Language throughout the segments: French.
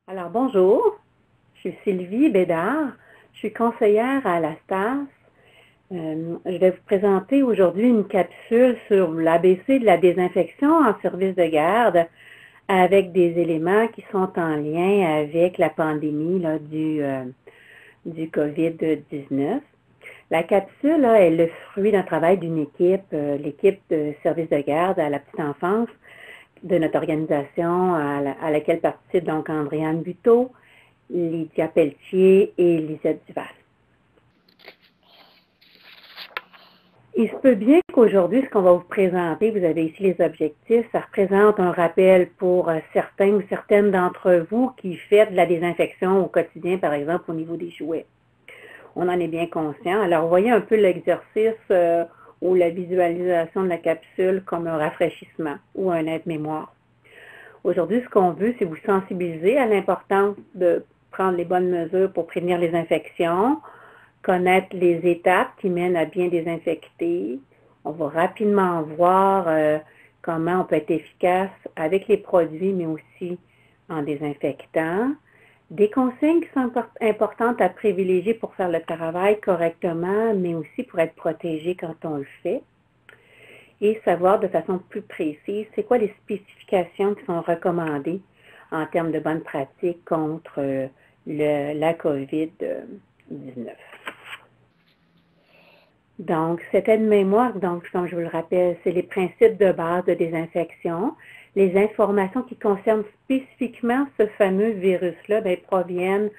Alors bonjour, je suis Sylvie Bédard, je suis conseillère à la STAS. Je vais vous présenter aujourd'hui une capsule sur l'ABC de la désinfection en service de garde avec des éléments qui sont en lien avec la pandémie du COVID-19. La capsule est le fruit d'un travail d'une équipe, l'équipe de service de garde à la petite enfance de notre organisation à laquelle participent donc Andréane Buteau, Lydia Pelletier et Lisette Duval. Il se peut bien qu'aujourd'hui, ce qu'on va vous présenter, vous avez ici les objectifs, ça représente un rappel pour certains ou certaines d'entre vous qui faites de la désinfection au quotidien, par exemple au niveau des jouets. On en est bien conscient. Alors, voyez un peu l'exercice ou la visualisation de la capsule comme un rafraîchissement ou un aide-mémoire. Aujourd'hui, ce qu'on veut, c'est vous sensibiliser à l'importance de prendre les bonnes mesures pour prévenir les infections, connaître les étapes qui mènent à bien désinfecter. On va rapidement voir comment on peut être efficace avec les produits, mais aussi en désinfectant. Des consignes qui sont importantes à privilégier pour faire le travail correctement, mais aussi pour être protégé quand on le fait. Et savoir de façon plus précise, c'est quoi les spécifications qui sont recommandées en termes de bonnes pratiques contre la COVID-19. Donc, cette aide-mémoire, donc, comme je vous le rappelle, c'est les principes de base de désinfection. Les informations qui concernent spécifiquement ce fameux virus-là proviennent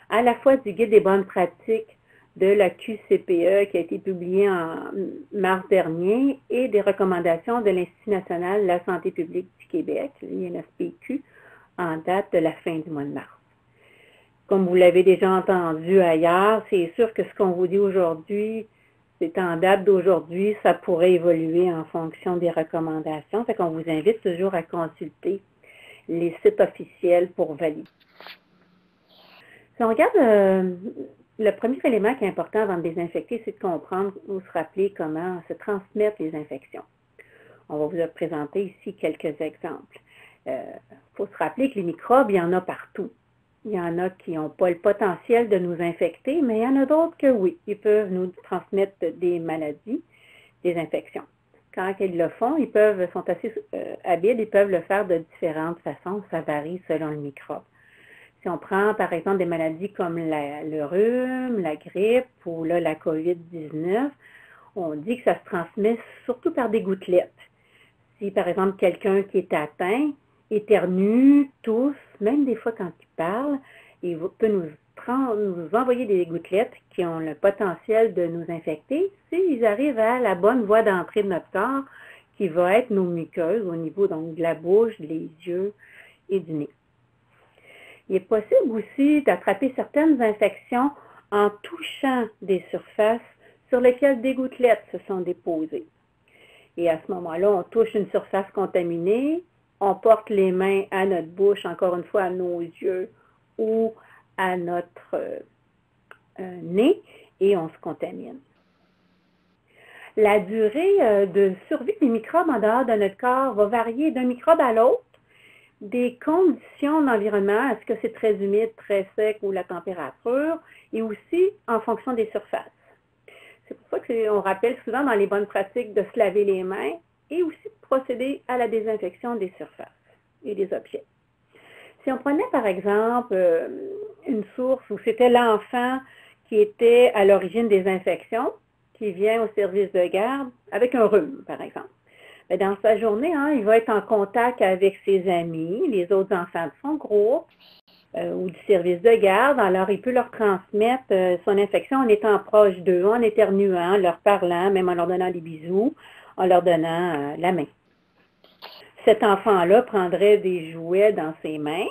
à la fois du guide des bonnes pratiques de la QCPE qui a été publié en mars dernier et des recommandations de l'Institut national de la santé publique du Québec, l'INSPQ, en date de la fin du mois de mars. Comme vous l'avez déjà entendu ailleurs, c'est sûr que ce qu'on vous dit aujourd'hui, c'est en date d'aujourd'hui, ça pourrait évoluer en fonction des recommandations. Fait qu'on vous invite toujours à consulter les sites officiels pour valider. Si on regarde le premier élément qui est important avant de désinfecter, c'est de comprendre ou se rappeler comment se transmettent les infections. On va vous présenter ici quelques exemples. Il faut se rappeler que les microbes, il y en a partout. Il y en a qui n'ont pas le potentiel de nous infecter, mais il y en a d'autres que oui, ils peuvent nous transmettre des maladies, des infections. Quand ils le font, sont assez habiles, ils peuvent le faire de différentes façons, ça varie selon le microbe. Si on prend par exemple des maladies comme le rhume, la grippe ou là, la COVID-19, on dit que ça se transmet surtout par des gouttelettes. Si par exemple quelqu'un qui est atteint éternue, tousse, même des fois quand il parle, il peut nous envoyer des gouttelettes qui ont le potentiel de nous infecter s'ils arrivent à la bonne voie d'entrée de notre corps, qui va être nos muqueuses au niveau donc, de la bouche, des yeux et du nez. Il est possible aussi d'attraper certaines infections en touchant des surfaces sur lesquelles des gouttelettes se sont déposées. Et à ce moment-là, on touche une surface contaminée, on porte les mains à notre bouche, encore une fois à nos yeux ou à notre nez, et on se contamine. La durée de survie des microbes en dehors de notre corps va varier d'un microbe à l'autre, des conditions d'environnement, est-ce que c'est très humide, très sec ou la température, et aussi en fonction des surfaces. C'est pour ça qu'on rappelle souvent dans les bonnes pratiques de se laver les mains et aussi de procéder à la désinfection des surfaces et des objets. Si on prenait par exemple une source où c'était l'enfant qui était à l'origine des infections, qui vient au service de garde avec un rhume par exemple, dans sa journée, il va être en contact avec ses amis, les autres enfants de son groupe ou du service de garde. Alors, il peut leur transmettre son infection en étant proche d'eux, en éternuant, leur parlant, même en leur donnant des bisous, en leur donnant la main. Cet enfant-là prendrait des jouets dans ses mains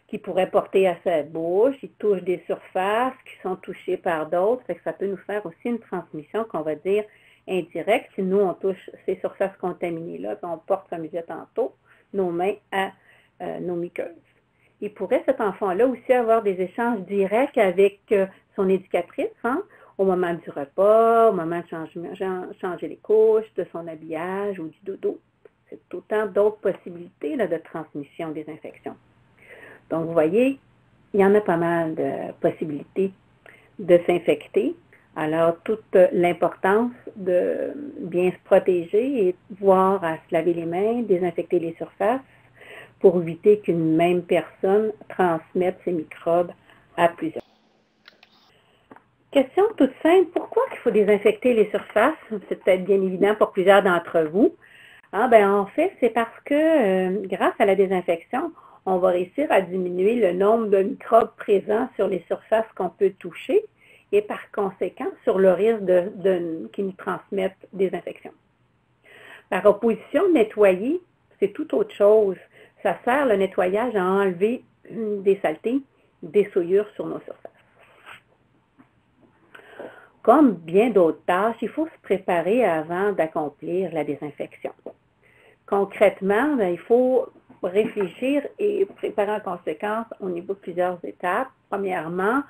qu'il pourrait porter à sa bouche. Il touche des surfaces qui sont touchées par d'autres. Ça peut nous faire aussi une transmission qu'on va dire indirecte. Si nous, on touche ces surfaces contaminées-là, on porte, comme je disais tantôt, nos mains à nos muqueuses. Il pourrait, cet enfant-là, aussi avoir des échanges directs avec son éducatrice, au moment du repas, au moment de changer les couches, de son habillage ou du dodo. C'est autant d'autres possibilités de transmission des infections. Donc, vous voyez, il y en a pas mal de possibilités de s'infecter. Alors, toute l'importance de bien se protéger et voir à se laver les mains, désinfecter les surfaces pour éviter qu'une même personne transmette ces microbes à plusieurs. Question toute simple, pourquoi il faut désinfecter les surfaces? C'est peut-être bien évident pour plusieurs d'entre vous. En fait, c'est parce que grâce à la désinfection, on va réussir à diminuer le nombre de microbes présents sur les surfaces qu'on peut toucher et par conséquent sur le risque qu'ils nous transmettent des infections. Par opposition, nettoyer, c'est tout autre chose. Ça sert le nettoyage à enlever des saletés, des souillures sur nos surfaces. Comme bien d'autres tâches, il faut se préparer avant d'accomplir la désinfection. Concrètement, il faut réfléchir et préparer en conséquence au niveau de plusieurs étapes. Premièrement,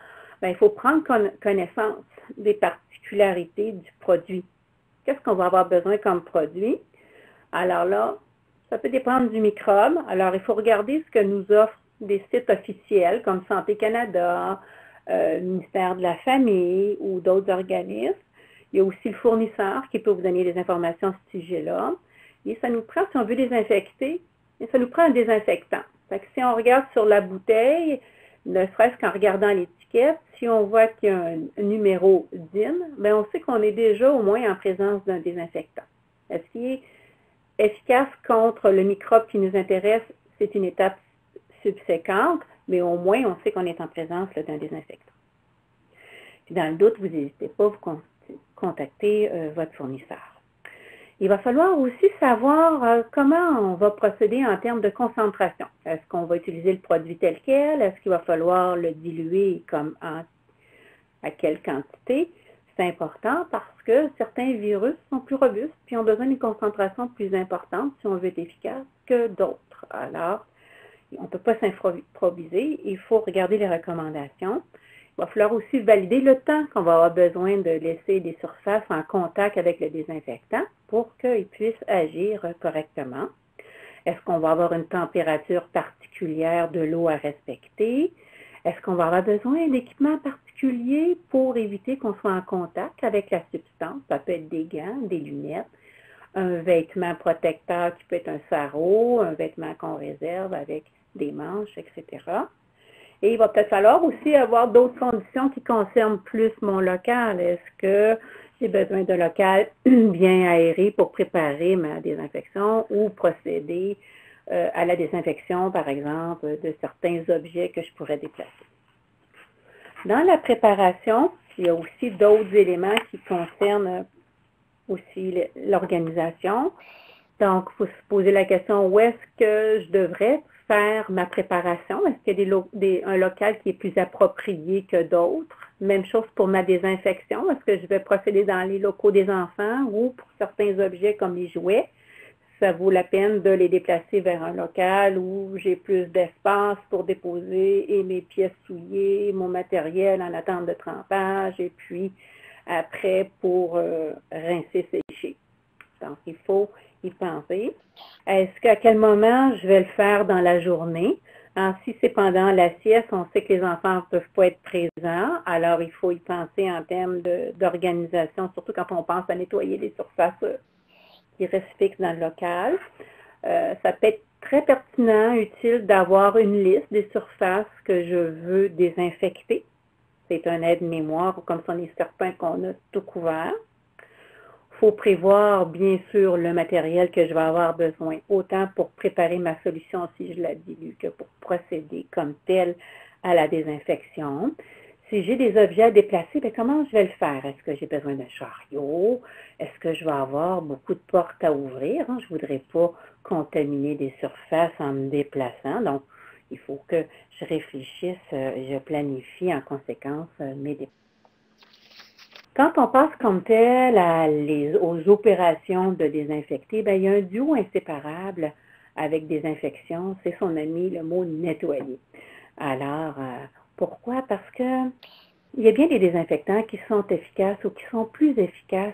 il faut prendre connaissance des particularités du produit. Qu'est-ce qu'on va avoir besoin comme produit? Alors là, ça peut dépendre du microbe. Alors, il faut regarder ce que nous offrent des sites officiels comme Santé Canada, le ministère de la Famille ou d'autres organismes. Il y a aussi le fournisseur qui peut vous donner des informations à ce sujet-là. Et ça nous prend, si on veut désinfecter, ça nous prend un désinfectant. Fait que si on regarde sur la bouteille, ne serait-ce qu'en regardant l'étiquette, si on voit qu'il y a un numéro DIN, on sait qu'on est déjà au moins en présence d'un désinfectant. Est-ce qu'il est efficace contre le microbe qui nous intéresse? C'est une étape subséquente, mais au moins on sait qu'on est en présence d'un désinfectant. Puis dans le doute, vous n'hésitez pas à vous contacter votre fournisseur. Il va falloir aussi savoir comment on va procéder en termes de concentration. Est-ce qu'on va utiliser le produit tel quel? Est-ce qu'il va falloir le diluer à quelle quantité? C'est important parce que certains virus sont plus robustes puis ont besoin d'une concentration plus importante si on veut être efficace que d'autres. Alors, on ne peut pas s'improviser, il faut regarder les recommandations. Il va falloir aussi valider le temps qu'on va avoir besoin de laisser des surfaces en contact avec le désinfectant pour qu'ils puissent agir correctement. Est-ce qu'on va avoir une température particulière de l'eau à respecter? Est-ce qu'on va avoir besoin d'équipements particuliers pour éviter qu'on soit en contact avec la substance? Ça peut être des gants, des lunettes, un vêtement protecteur qui peut être un sarrau, un vêtement qu'on réserve avec des manches, etc. Et il va peut-être falloir aussi avoir d'autres conditions qui concernent plus mon local. Est-ce que j'ai besoin d'un local bien aéré pour préparer ma désinfection ou procéder à la désinfection, par exemple, de certains objets que je pourrais déplacer? Dans la préparation, il y a aussi d'autres éléments qui concernent aussi l'organisation. Donc, il faut se poser la question, où est-ce que je devrais faire ma préparation? Est-ce qu'il y a un local qui est plus approprié que d'autres? Même chose pour ma désinfection. Est-ce que je vais procéder dans les locaux des enfants ou pour certains objets comme les jouets? Ça vaut la peine de les déplacer vers un local où j'ai plus d'espace pour déposer et mes pièces souillées, mon matériel en attente de trempage et puis après pour rincer, sécher. Donc, il faut y penser. Est-ce qu'à quel moment je vais le faire dans la journée? Alors, si c'est pendant la sieste, on sait que les enfants ne peuvent pas être présents, alors il faut y penser en termes d'organisation, surtout quand on pense à nettoyer les surfaces qui restent fixes dans le local. Ça peut être très pertinent, utile d'avoir une liste des surfaces que je veux désinfecter. C'est un aide-mémoire, comme ça on est certain qu'on a tout couvert. Il faut prévoir, bien sûr, le matériel que je vais avoir besoin, autant pour préparer ma solution si je la dilue que pour procéder comme tel à la désinfection. Si j'ai des objets à déplacer, comment je vais le faire? Est-ce que j'ai besoin d'un chariot? Est-ce que je vais avoir beaucoup de portes à ouvrir? Je ne voudrais pas contaminer des surfaces en me déplaçant. Donc, il faut que je réfléchisse, je planifie en conséquence mes déplacements. Quand on passe comme tel aux opérations de désinfecter, il y a un duo inséparable avec désinfection, c'est son ami, le mot nettoyer. Alors, pourquoi? Parce que il y a bien des désinfectants qui sont efficaces ou qui sont plus efficaces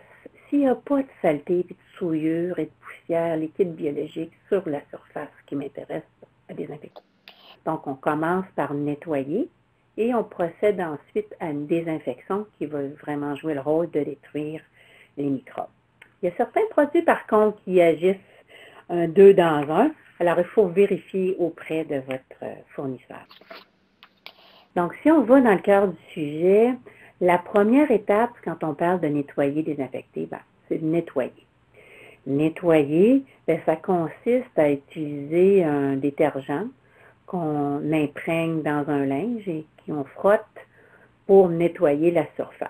s'il n'y a pas de saleté, puis de souillure et de poussière liquide biologique sur la surface qui m'intéresse à désinfecter. Donc, on commence par nettoyer et on procède ensuite à une désinfection qui va vraiment jouer le rôle de détruire les microbes. Il y a certains produits, par contre, qui agissent deux dans un. Alors, il faut vérifier auprès de votre fournisseur. Donc, si on va dans le cœur du sujet, la première étape, quand on parle de nettoyer, désinfecter, c'est de nettoyer. Nettoyer, ça consiste à utiliser un détergent qu'on imprègne dans un linge et qu'on frotte pour nettoyer la surface.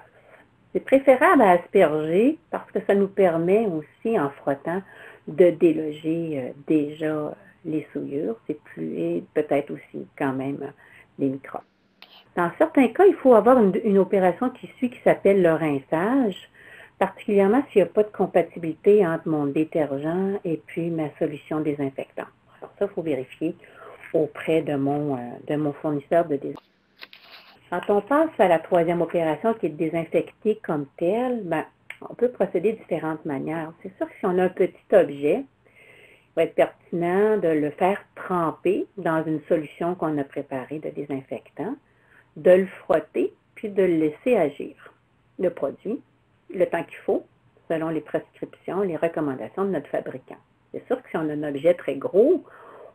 C'est préférable à asperger parce que ça nous permet aussi, en frottant, de déloger déjà les souillures, et peut-être aussi quand même les microbes. Dans certains cas, il faut avoir une opération qui s'appelle le rinçage, particulièrement s'il n'y a pas de compatibilité entre mon détergent et puis ma solution désinfectante. Alors ça, il faut vérifier auprès de mon fournisseur de désinfectant. Quand on passe à la troisième opération qui est de désinfecter comme telle, on peut procéder de différentes manières. C'est sûr que si on a un petit objet, il va être pertinent de le faire tremper dans une solution qu'on a préparée de désinfectant, de le frotter, puis de le laisser agir. Le produit, le temps qu'il faut, selon les prescriptions, les recommandations de notre fabricant. C'est sûr que si on a un objet très gros,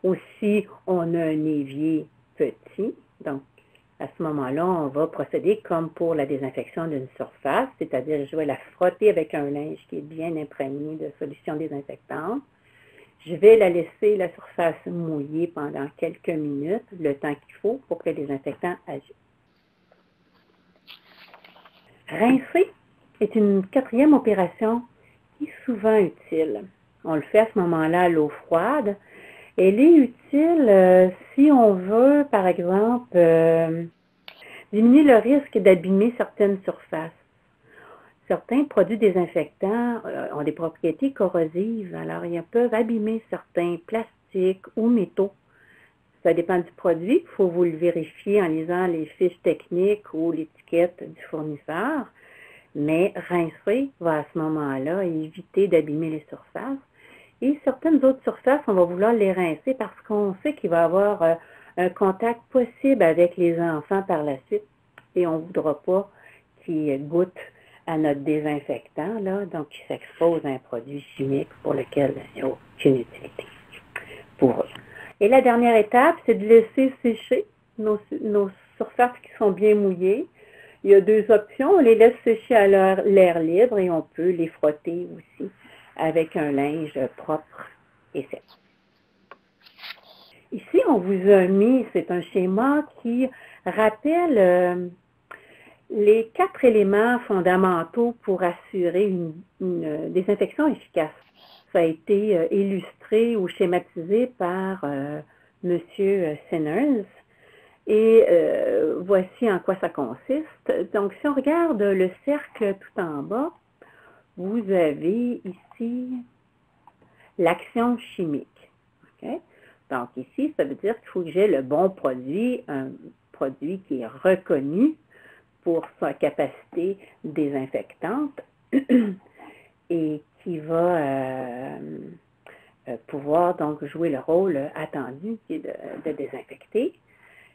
ou si on a un évier petit, donc à ce moment-là, on va procéder comme pour la désinfection d'une surface, c'est-à-dire je vais la frotter avec un linge qui est bien imprégné de solution désinfectante. Je vais la laisser la surface mouillée pendant quelques minutes, le temps qu'il faut pour que le désinfectant agisse. Rincer est une quatrième opération qui est souvent utile. On le fait à ce moment-là à l'eau froide. Elle est utile si on veut, par exemple, diminuer le risque d'abîmer certaines surfaces. Certains produits désinfectants ont des propriétés corrosives, alors ils peuvent abîmer certains plastiques ou métaux. Ça dépend du produit, il faut vous le vérifier en lisant les fiches techniques ou l'étiquette du fournisseur, mais rincer va à ce moment-là éviter d'abîmer les surfaces. Et certaines autres surfaces, on va vouloir les rincer parce qu'on sait qu'il va y avoir un contact possible avec les enfants par la suite et on ne voudra pas qu'ils goûtent à notre désinfectant, donc ils s'exposent à un produit chimique pour lequel il n'y a aucune utilité pour eux. Et la dernière étape, c'est de laisser sécher nos surfaces qui sont bien mouillées. Il y a deux options, on les laisse sécher à l'air libre et on peut les frotter aussi avec un linge propre et sec. Ici, on vous a mis, c'est un schéma qui rappelle les 4 éléments fondamentaux pour assurer une désinfection efficace. Ça a été illustré ou schématisé par M. Sinners. Et voici en quoi ça consiste. Donc, si on regarde le cercle tout en bas, vous avez ici l'action chimique. Okay? Donc, ici, ça veut dire qu'il faut que j'ai le bon produit, un produit qui est reconnu pour sa capacité désinfectante et qui va pouvoir donc jouer le rôle attendu qui est de désinfecter.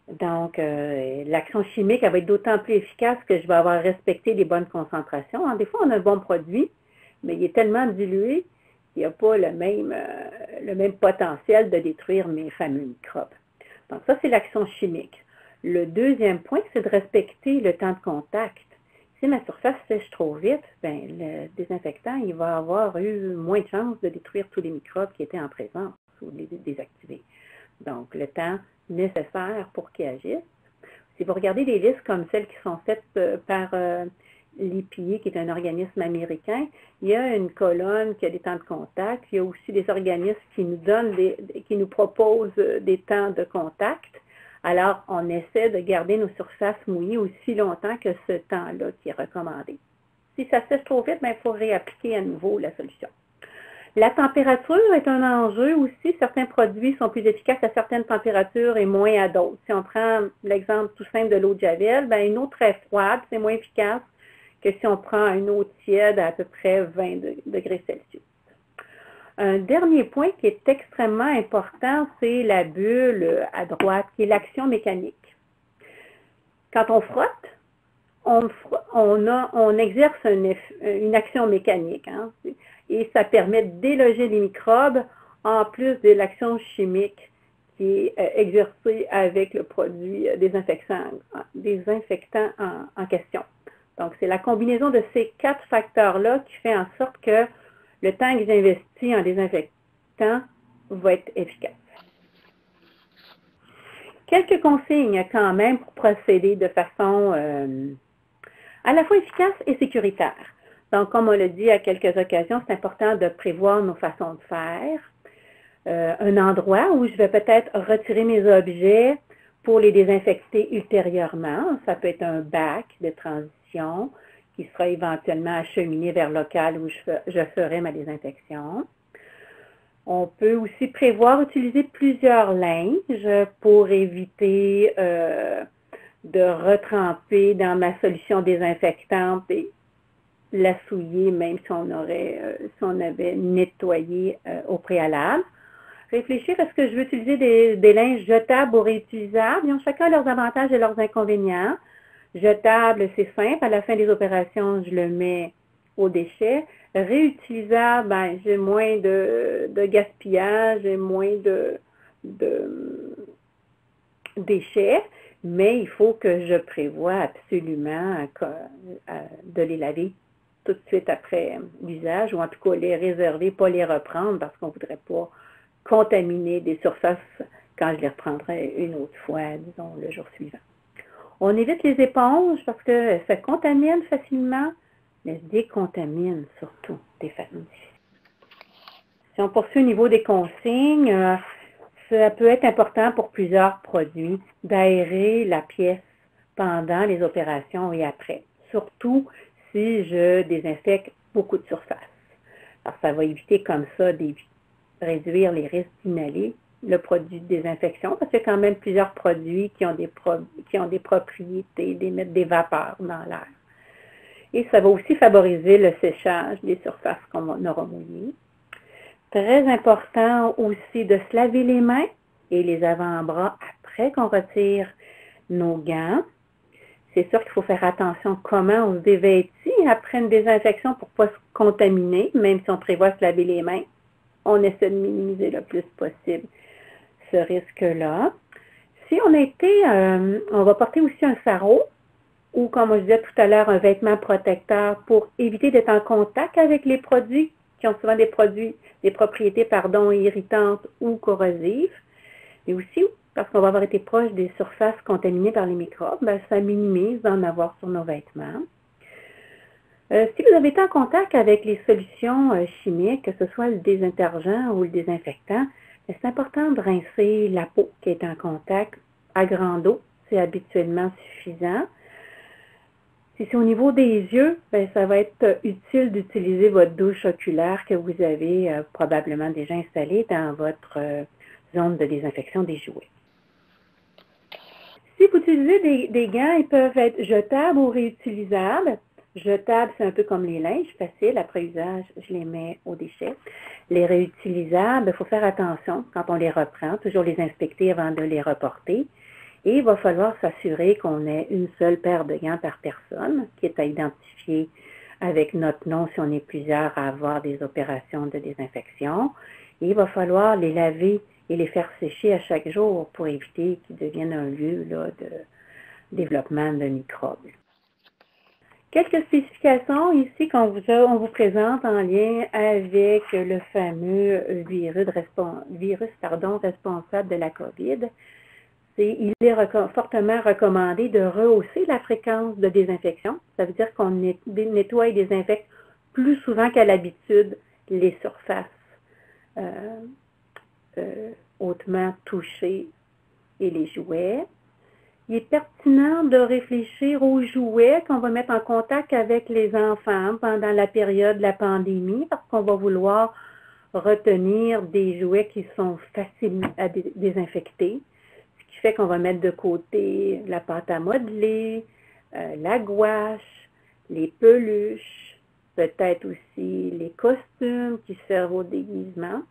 Donc, l'action chimique, elle va être d'autant plus efficace que je vais avoir respecté les bonnes concentrations. Des fois, on a un bon produit, mais il est tellement dilué qu'il n'y a pas le même potentiel de détruire mes fameux microbes. Donc, ça, c'est l'action chimique. Le deuxième point, c'est de respecter le temps de contact. Si ma surface sèche trop vite, le désinfectant, il va avoir eu moins de chances de détruire tous les microbes qui étaient en présence ou les désactiver. Donc, le temps nécessaire pour qu'ils agissent. Si vous regardez des listes comme celles qui sont faites par l'EPA, qui est un organisme américain, il y a une colonne qui a des temps de contact. Il y a aussi des organismes qui nous proposent des temps de contact. Alors, on essaie de garder nos surfaces mouillées aussi longtemps que ce temps-là qui est recommandé. Si ça sèche trop vite, il faut réappliquer à nouveau la solution. La température est un enjeu aussi. Certains produits sont plus efficaces à certaines températures et moins à d'autres. Si on prend l'exemple tout simple de l'eau de Javel, une eau très froide, c'est moins efficace que si on prend une eau tiède à peu près 20 degrés Celsius. Un dernier point qui est extrêmement important, c'est la bulle à droite, qui est l'action mécanique. Quand on frotte, on exerce une action mécanique, hein, et ça permet de déloger les microbes en plus de l'action chimique qui est exercée avec le produit désinfectant en question. Donc, c'est la combinaison de ces 4 facteurs-là qui fait en sorte que le temps que j'investis en désinfectant va être efficace. Quelques consignes quand même pour procéder de façon à la fois efficace et sécuritaire. Donc, comme on l'a dit à quelques occasions, c'est important de prévoir nos façons de faire. Un endroit où je vais peut-être retirer mes objets pour les désinfecter ultérieurement. Ça peut être un bac de transition qui sera éventuellement acheminé vers le local où je ferai ma désinfection. On peut aussi prévoir utiliser plusieurs linges pour éviter de retremper dans ma solution désinfectante et la souiller même si on avait nettoyé au préalable. Réfléchir à ce que je veux utiliser des linges jetables ou réutilisables. Ils ont chacun leurs avantages et leurs inconvénients. Jetable, c'est simple. À la fin des opérations, je le mets aux déchets. Réutilisable, ben, j'ai moins de gaspillage, j'ai moins de déchets, mais il faut que je prévoie absolument de les laver tout de suite après l'usage, ou en tout cas les réserver, pas les reprendre parce qu'on ne voudrait pas contaminer des surfaces quand je les reprendrai une autre fois, disons, le jour suivant. On évite les éponges parce que ça contamine facilement, mais décontamine surtout des familles. Si on poursuit au niveau des consignes, ça peut être important pour plusieurs produits d'aérer la pièce pendant les opérations et après, surtout si je désinfecte beaucoup de surface. Alors, ça va éviter comme ça réduire les risques d'inhaler le produit de désinfection, parce qu'il y a quand même plusieurs produits qui ont des propriétés d'émettre des vapeurs dans l'air. Et ça va aussi favoriser le séchage des surfaces qu'on aura mouillées. Très important aussi de se laver les mains et les avant-bras après qu'on retire nos gants. C'est sûr qu'il faut faire attention comment on se dévêtit après une désinfection pour ne pas se contaminer, même si on prévoit se laver les mains. On essaie de minimiser le plus possible ce risque-là. Si on va porter aussi un sarrau ou, comme je disais tout à l'heure, un vêtement protecteur pour éviter d'être en contact avec les produits qui ont souvent des propriétés irritantes ou corrosives. Et aussi, parce qu'on va avoir été proche des surfaces contaminées par les microbes, ben, ça minimise d'en avoir sur nos vêtements. Si vous avez été en contact avec les solutions chimiques, que ce soit le désintergent ou le désinfectant, c'est important de rincer la peau qui est en contact à grande eau. C'est habituellement suffisant. Si c'est au niveau des yeux, ben, ça va être utile d'utiliser votre douche oculaire que vous avez probablement déjà installée dans votre zone de désinfection des jouets. Si vous utilisez des gants, ils peuvent être jetables ou réutilisables. Jetables, c'est un peu comme les linges, facile. Après usage, je les mets aux déchets. Les réutilisables, il faut faire attention quand on les reprend, toujours les inspecter avant de les reporter. Et il va falloir s'assurer qu'on ait une seule paire de gants par personne, qui est à identifier avec notre nom si on est plusieurs à avoir des opérations de désinfection. Et il va falloir les laver et les faire sécher à chaque jour pour éviter qu'ils deviennent un lieu là, de développement de microbes. Quelques spécifications ici qu'on vous présente en lien avec le fameux virus responsable de la COVID. Il est fortement recommandé de rehausser la fréquence de désinfection. Ça veut dire qu'on nettoie et désinfecte plus souvent qu'à l'habitude les surfaces hautement touchées et les jouets. Il est pertinent de réfléchir aux jouets qu'on va mettre en contact avec les enfants pendant la période de la pandémie, parce qu'on va vouloir retenir des jouets qui sont faciles à désinfecter, ce qui fait qu'on va mettre de côté la pâte à modeler, la gouache, les peluches, peut-être aussi les costumes qui servent au déguisement,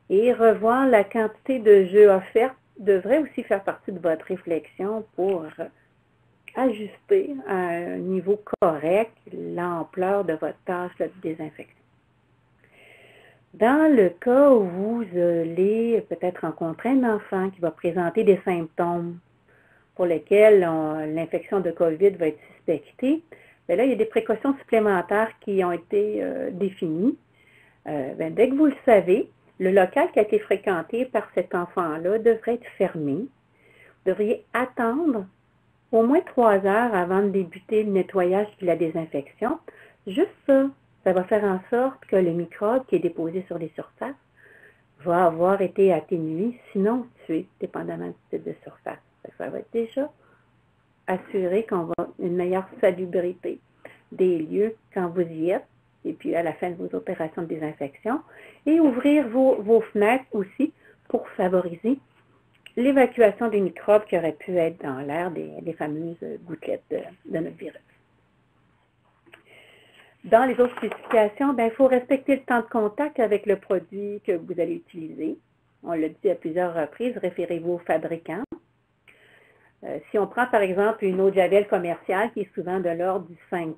et revoir la quantité de jeux offerts devrait aussi faire partie de votre réflexion pour ajuster à un niveau correct l'ampleur de votre tâche de désinfection. Dans le cas où vous allez peut-être rencontrer un enfant qui va présenter des symptômes pour lesquels l'infection de COVID va être suspectée, bien là, il y a des précautions supplémentaires qui ont été définies. Dès que vous le savez, le local qui a été fréquenté par cet enfant-là devrait être fermé. Vous devriez attendre au moins 3 heures avant de débuter le nettoyage et la désinfection. Juste ça, ça va faire en sorte que le microbe qui est déposé sur les surfaces va avoir été atténué, sinon tué, dépendamment du type de surface. Ça va être déjà assuré qu'on va une meilleure salubrité des lieux quand vous y êtes, et puis à la fin de vos opérations de désinfection, et ouvrir vos fenêtres aussi pour favoriser l'évacuation des microbes qui auraient pu être dans l'air des fameuses gouttelettes de notre virus. Dans les autres spécifications, il faut respecter le temps de contact avec le produit que vous allez utiliser. On l'a dit à plusieurs reprises, référez-vous au fabricant. Si on prend par exemple une eau de javel commerciale qui est souvent de l'ordre du 5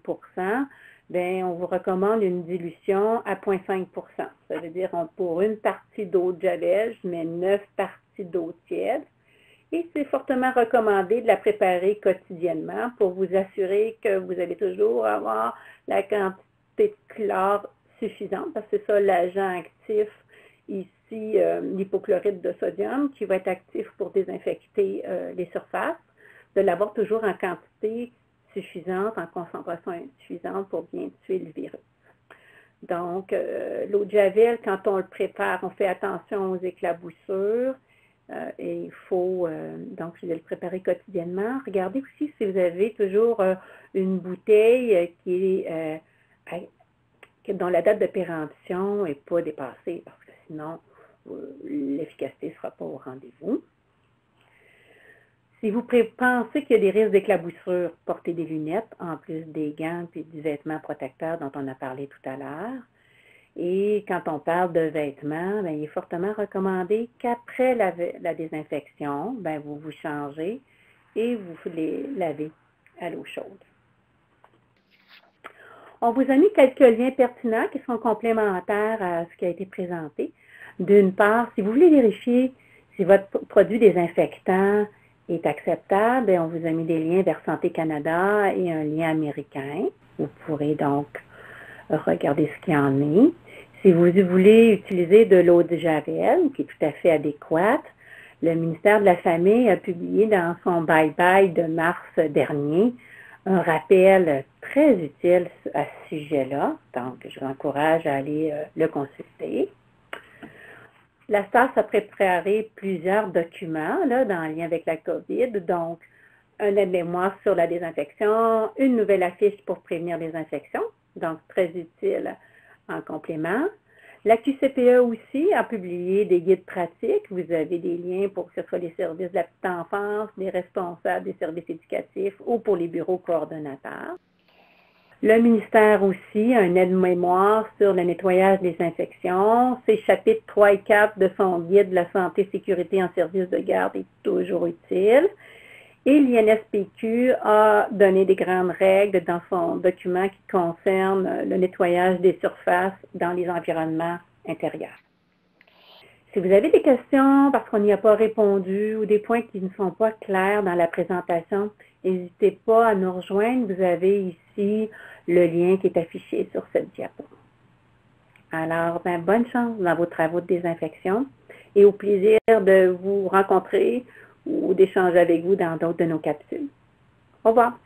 on vous recommande une dilution à 0,5 Ça veut dire pour une partie d'eau de javel, je mets 9 parties d'eau tiède. Et c'est fortement recommandé de la préparer quotidiennement pour vous assurer que vous allez toujours avoir la quantité de chlore suffisante, parce que c'est ça l'agent actif ici, l'hypochlorite de sodium, qui va être actif pour désinfecter les surfaces, de l'avoir toujours en quantité suffisante, en concentration suffisante pour bien tuer le virus. Donc, l'eau de javel, quand on le prépare, on fait attention aux éclaboussures. Et il faut, donc, je vais le préparer quotidiennement. Regardez aussi si vous avez toujours une bouteille dont la date de péremption n'est pas dépassée, parce que sinon, l'efficacité ne sera pas au rendez-vous. Si vous pensez qu'il y a des risques d'éclaboussure, portez des lunettes, en plus des gants et du vêtement protecteur dont on a parlé tout à l'heure. Et quand on parle de vêtements, il est fortement recommandé qu'après la désinfection, vous vous changez et vous les lavez à l'eau chaude. On vous a mis quelques liens pertinents qui sont complémentaires à ce qui a été présenté. D'une part, si vous voulez vérifier si votre produit désinfectant est acceptable, on vous a mis des liens vers Santé Canada et un lien américain. Vous pourrez donc regarder ce qu'il y en est. Si vous voulez utiliser de l'eau de javel, qui est tout à fait adéquate, le ministère de la Famille a publié dans son bye-bye de mars dernier un rappel très utile à ce sujet-là. Donc, je vous encourage à aller le consulter. La STAS a préparé plusieurs documents là, en lien avec la COVID, donc un aide-mémoire sur la désinfection, une nouvelle affiche pour prévenir les infections, donc très utile en complément. La QCPE aussi a publié des guides pratiques. Vous avez des liens pour que ce soit les services de la petite enfance, les responsables des services éducatifs ou pour les bureaux coordonnateurs. Le ministère aussi a un aide-mémoire sur le nettoyage des infections. Ces chapitres 3 et 4 de son guide de la santé et sécurité en service de garde est toujours utile. Et l'INSPQ a donné des grandes règles dans son document qui concerne le nettoyage des surfaces dans les environnements intérieurs. Si vous avez des questions parce qu'on n'y a pas répondu ou des points qui ne sont pas clairs dans la présentation, n'hésitez pas à nous rejoindre. Vous avez ici le lien qui est affiché sur cette diapo. Alors, bonne chance dans vos travaux de désinfection et au plaisir de vous rencontrer ou d'échanger avec vous dans d'autres de nos capsules. Au revoir.